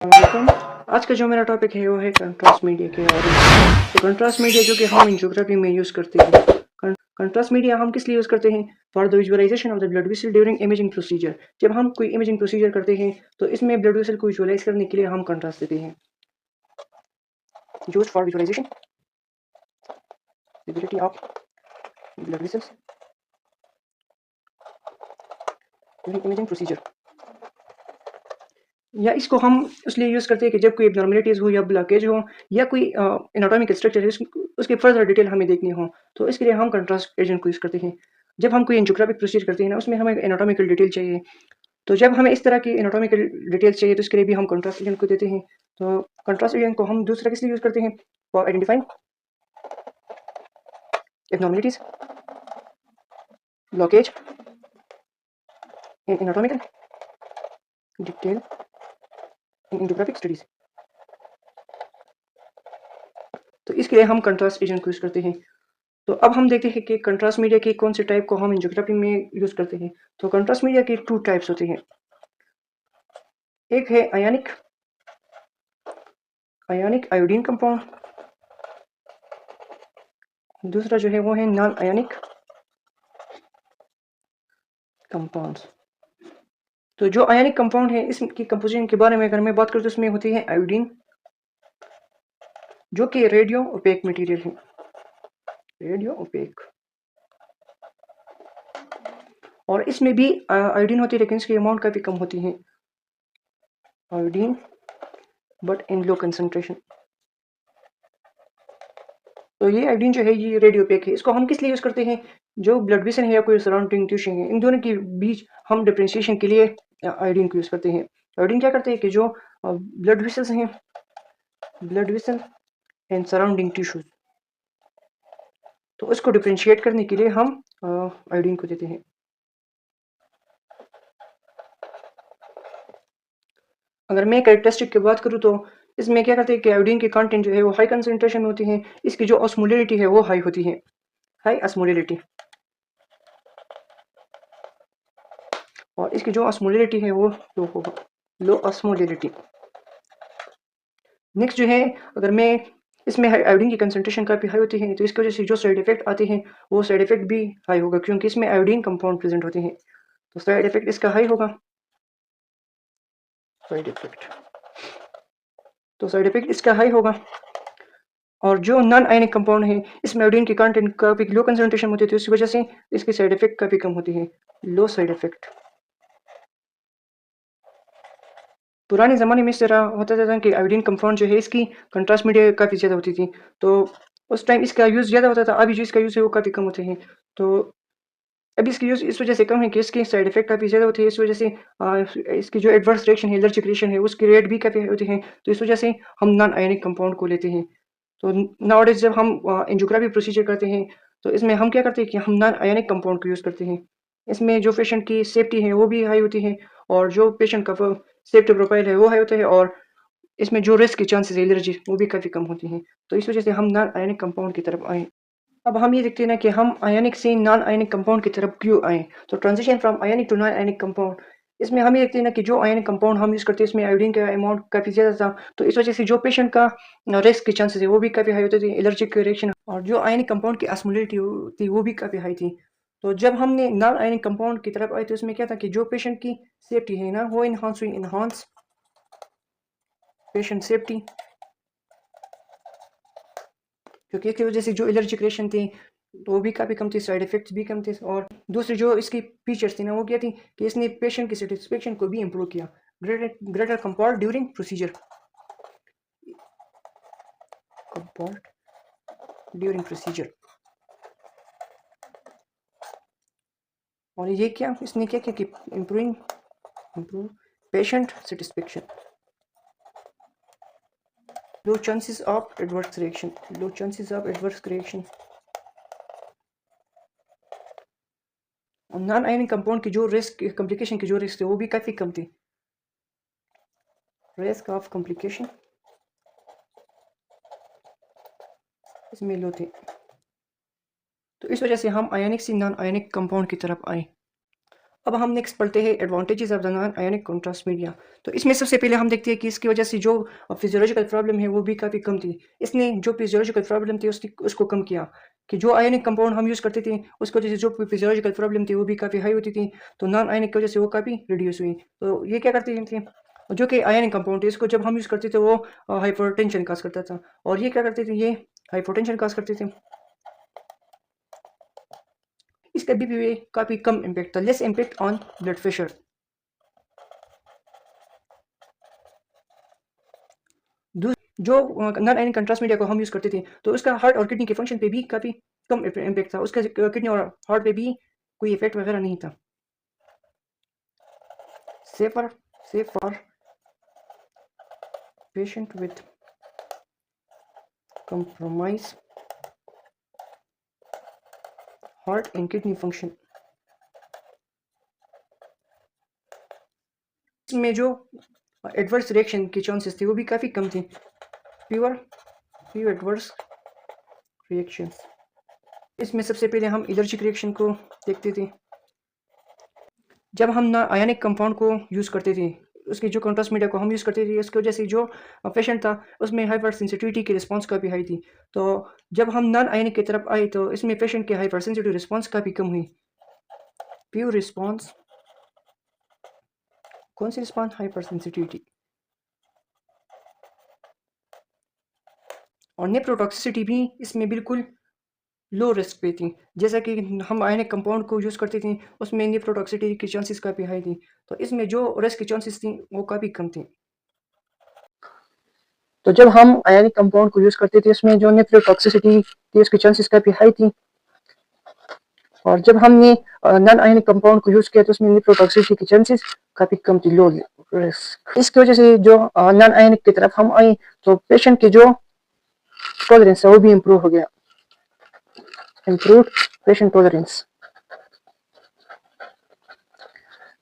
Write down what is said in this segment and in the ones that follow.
वालेकुम। आज का जो मेरा टॉपिक है वो है कंट्रास्ट मीडिया के बारे में। तो कंट्रास्ट मीडिया जो कि हम इन ज्योग्राफी में यूज़ करते हैं। कंट्रास्ट मीडिया हम किस लिए यूज़ करते हैं? For the visualisation of the blood vessel during imaging procedure. जब हम कोई इमेजिंग प्रोसीजर करते हैं तो इसमें ब्लड वेसल को विजुअलाइज करने के लिए हम कंट्रास्ट देते हैं। Use for visualisation visibility of blood vessels during imaging procedure. या इसको हम इसलिए यूज़ करते हैं कि जब कोई एबनॉर्मलिटीज़ हो या ब्लॉकेज हो या कोई एनाटॉमिकल स्ट्रक्चर है उसकी फर्दर डिटेल हमें देखनी हो, तो इसके लिए हम कंट्रास्ट एजेंट को यूज़ करते हैं। जब हम कोई एंजियोग्राफिक प्रोसीजर करते हैं ना, उसमें हमें एनाटॉमिकल डिटेल चाहिए, तो जब हमें इस तरह की एनाटॉमिकल डिटेल्स चाहिए तो इसके लिए भी हम कंट्रास्ट एजेंट को देते हैं। तो कंट्रास्ट एजेंट को हम दूसरा किस लिए यूज़ करते हैं? For identifying abnormalities, blockage in anatomical detail in angiographic studies. तो इसके लिए हम कंट्रास्ट एजेंट को यूज़ करते हैं। तो अब हम देखते हैं कि कंट्रास्ट मीडिया की कौन से टाइप को हम एंजियोग्राफी में यूज़ करते हैं। तो कंट्रास्ट मीडिया की 2 टाइप्स होते हैं। एक है आयोनिक आयोडीन कंपाउंड, दूसरा जो है वो है नॉन आयोनिक कंपाउंड्स। तो जो आयोनिक कंपाउंड है इसकी कंपोजिशन के बारे में अगर मैं बात करूँ तो इसमें होती है आयोडीन, जो कि रेडियो ओपेक मटेरियल है, रेडियो ओपेक। और इसमें भी आयोडीन होती है लेकिन इसकी अमाउंट काफ़ी कम होती है, iodine but in low concentration. तो ये आयोडीन जो है ये रेडियो ओपेक है। इसको हम किस लिए यूज़ करते हैं? जो ब्लड वेसल है या कोई सराउंडिंग टिश्यू है, इन दोनों के बीच हम डिफरेंशिएशन के लिए आयोडीन को यूज़ करते हैं। आयोडीन क्या करते हैं कि जो ब्लड वेसल्स हैं, blood vessel and surrounding tissues, तो उसको डिफरेंशिएट करने के लिए हम आयोडीन को देते हैं। अगर मैं कैरेक्टरिस्टिक की बात करूँ तो इसमें क्या करते हैं कि आयोडीन की कंटेंट जो है वो हाई कंसंट्रेशन में होती है, इसकी जो ऑस्मोलिरिटी है वो हाई होती है, हाई ऑस्मोलिरिटी। और इसकी जो ऑस्मोलिरिटी है वो लो होगा, लो ऑस्मोलिरिटी। नेक्स्ट जो है, अगर मैं इसमें आयोडीन की कंसंट्रेशन काफ़ी हाई होती है तो इसकी वजह से जो साइड इफेक्ट आते हैं वो साइड इफेक्ट भी हाई होगा, क्योंकि इसमें आयोडीन कंपाउंड प्रेजेंट होते हैं, तो साइड इफेक्ट इसका हाई होगा। साइड इफेक्ट, तो साइड इफेक्ट इसका हाई होगा। और जो नॉन आयनिक कंपाउंड है इसमें आयोडीन की कंटेंट काफ़ी लो कंसंट्रेशन होती है, तो इस वजह से इसकी साइड इफेक्ट काफ़ी कम होती है, लो साइड इफेक्ट। पुराने ज़माने में इस तरह होता था कि आयोडीन कंपाउंड जो है इसकी कंट्रास्ट मीडिया काफ़ी ज़्यादा होती थी, तो उस टाइम इसका यूज़ ज़्यादा होता था। अभी जो इसका यूज़ है वो काफ़ी कम होते हैं, तो अभी इसकी यूज़ इस वजह से कम है कि इसके साइड इफेक्ट काफ़ी ज़्यादा होती है। इस वजह से इसकी जो एडवर्स रिएक्शन है, एलर्जिक रिएक्शन है, उसकी रेट भी काफ़ी होती है, तो इस वजह से हम नॉन आयनिक कंपाउंड को लेते हैं। तो नाउअडेज़ जब हम एंजियोग्राफी प्रोसीजर करते हैं तो इसमें हम क्या करते हैं कि हम नॉन आयनिक कंपाउंड को यूज़ करते हैं। इसमें जो पेशेंट की सेफ्टी है वो भी हाई होती है, और जो पेशेंट का सेफ्टी प्रोफाइल है वो हाई होता है, और इसमें जो रिस्क के चांसेस है एलर्जी वो भी काफ़ी कम होती हैं। तो इस वजह से हम नॉन आयनिक कंपाउंड की तरफ आए। अब हम ये देखते हैं ना कि हम आयनिक से नॉन आयनिक कंपाउंड की तरफ क्यों आए। तो transition from ionic to non ionic compound, इसमें हम ये देखते हैं ना कि जो आयनिक कंपाउंड हम यूज़ करते हैं इसमें आयोडीन का अमाउंट काफ़ी ज़्यादा था, तो इस वजह से जो पेशेंट का रिस्क के चांसेस है वो भी काफ़ी हाई होते थे, एलर्जिक रिएक्शन, और जो आयनिक कंपाउंड की ऑस्मोलिरिटी थी वो भी काफ़ी हाई थी। तो जब हमने नॉन आयनिक कंपाउंड की तरफ आए तो इसमें क्या था कि जो पेशेंट की सेफ्टी है ना वो इन्हांस हुई, इन्हांस पेशेंट सेफ्टी, क्योंकि इसकी वजह से जो एलर्जिक रिएक्शन थी तो वो भी काफ़ी कम थी, साइड इफेक्ट्स भी कम थे, और दूसरी जो इसकी फीचर्स थी ना वो क्या थी कि इसने पेशेंट की सेटिस्फेक्शन को भी इम्प्रूव किया, greater greater comfort during procedure, comfort during procedure. और ये क्या इसने क्या किया कि improve patient satisfaction, low chances of adverse reaction, low chances of adverse reaction. Non ionic compound की जो रिस्क कॉम्प्लिकेशन की जो रिस्क थे वो भी काफ़ी कम थी, रिस्क ऑफ कॉम्प्लिकेशन इसमें लो थे। तो इस वजह से हम आयनिक से नॉन आयनिक कंपाउंड की तरफ आए। अब हम नेक्स्ट पढ़ते हैं advantages of the non ionic contrast media. तो इसमें सबसे पहले हम देखते हैं कि इसकी वजह से जो फिजियोलॉजिकल प्रॉब्लम है वो भी काफ़ी कम थी। इसने जो फिजियोलॉजिकल प्रॉब्लम थी उसको कम किया कि जो आयोनिक कंपाउंड हम यूज़ करते थे उसकी वजह से जो फिजियोलॉजिकल प्रॉब्लम थी वो भी काफ़ी हाई होती थी। तो नॉन आयोनिक की वजह से वो काफ़ी रिड्यूस हुई। तो ये क्या करते थे, जो कि आयोनिक कंपाउंड है इसको जब हम यूज़ करते थे वो हाइपरटेंशन काज करता था। और ये क्या करते थे, ये हाइपरटेंशन काज करते थे। इसका भी काफ़ी कम इम्पैक्ट था, less impact on blood pressure. जो नॉन आयनिक कंट्रास्ट मीडिया को हम यूज़ करते थे तो उसका हार्ट और किडनी के फंक्शन पे भी काफ़ी कम इम्पैक्ट था। उसका किडनी और हार्ट पे भी कोई इफेक्ट वगैरह नहीं था। Safer safe for patient with compromise heart and kidney function. इसमें जो एडवर्स रिएक्शन के चांसेस थे वो भी काफ़ी कम थे। Few adverse reaction. इसमें सबसे पहले हम एलर्जिक रिएक्शन को देखते थे। जब हम ना आयनिक कंपाउंड को यूज़ करते थे, उसकी जो कॉन्ट्रास्ट मीडिया को हम यूज़ करते थे, उसकी वजह से जो पेशेंट था उसमें हाइपर सेंसिटिविटी की रिस्पांस काफ़ी हाई थी। तो जब हम नॉन आयनिक की तरफ आए तो इसमें पेशेंट की हाइपर सेंसिटिव रिस्पांस काफ़ी कम हुई। प्योर रिस्पांस, कौन सी रिस्पांस? Hyper sensitivity. और नेफ्रोटॉक्सिसिटी भी इसमें बिल्कुल लो रिस्क पे थी। जैसा कि हम आयनिक कंपाउंड को यूज़ करते थे उसमें नेफ्रोटॉक्सिसिटी की चांसेस काफ़ी हाई थी। तो इसमें जो रिस्क की चांसेस थी वो काफ़ी कम थी। तो जब हम आयनिक कंपाउंड को यूज़ करते थे उसमें जो नेफ्रोटॉक्सिसिटी थी उसकी चांसेस काफ़ी हाई थी। और जब हमने नॉन आयनिक कंपाउंड को यूज़ किया तो उसमें नेफ्रोटॉक्सिसिटी की चांसेस काफ़ी कम थी, लो रिस्क। इसकी वजह से जो नॉन आयनिक की तरफ हम आए तो पेशेंट की जो टॉलरेंस है वो भी इम्प्रूव हो गया। Improve patient tolerance.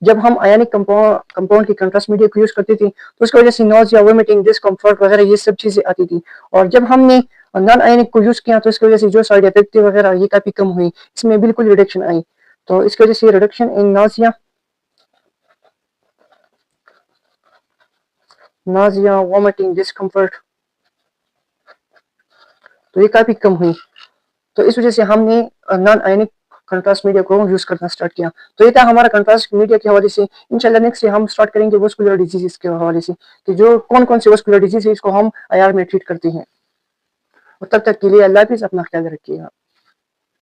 जब हम आयनिक कंपाउंड की कंट्रास्ट मीडिया को यूज करते थे तो उसकी वजह से नॉजिया, वोमिटिंग, डिस्कम्फर्ट वगैरह ये सब चीजें आती थी। और जब हमने नॉन आयनिक को यूज किया तो इसकी वजह से जो साइड इफेक्ट वगैरह ये काफी कम हुई, इसमें बिल्कुल रिडक्शन आई। तो इसकी वजह से reduction in Nazia, vomiting, discomfort तो ये काफी कम हुई। तो इस वजह से हमने नॉन आयनिक कंट्रास्ट मीडिया को यूज करना स्टार्ट किया। तो ये था हमारा कंट्रास्ट मीडिया के हवाले से। इंशाल्लाह नेक्स्ट से हम स्टार्ट करेंगे वस्कुलर डिजीजेस के हवाले से कि जो कौन कौन से वस्कुलर डिजीज है इसको हम आईआर में ट्रीट करते हैं। और तब तक के लिए अल्लाह हाफिज़, अपना ख्याल रखिएगा।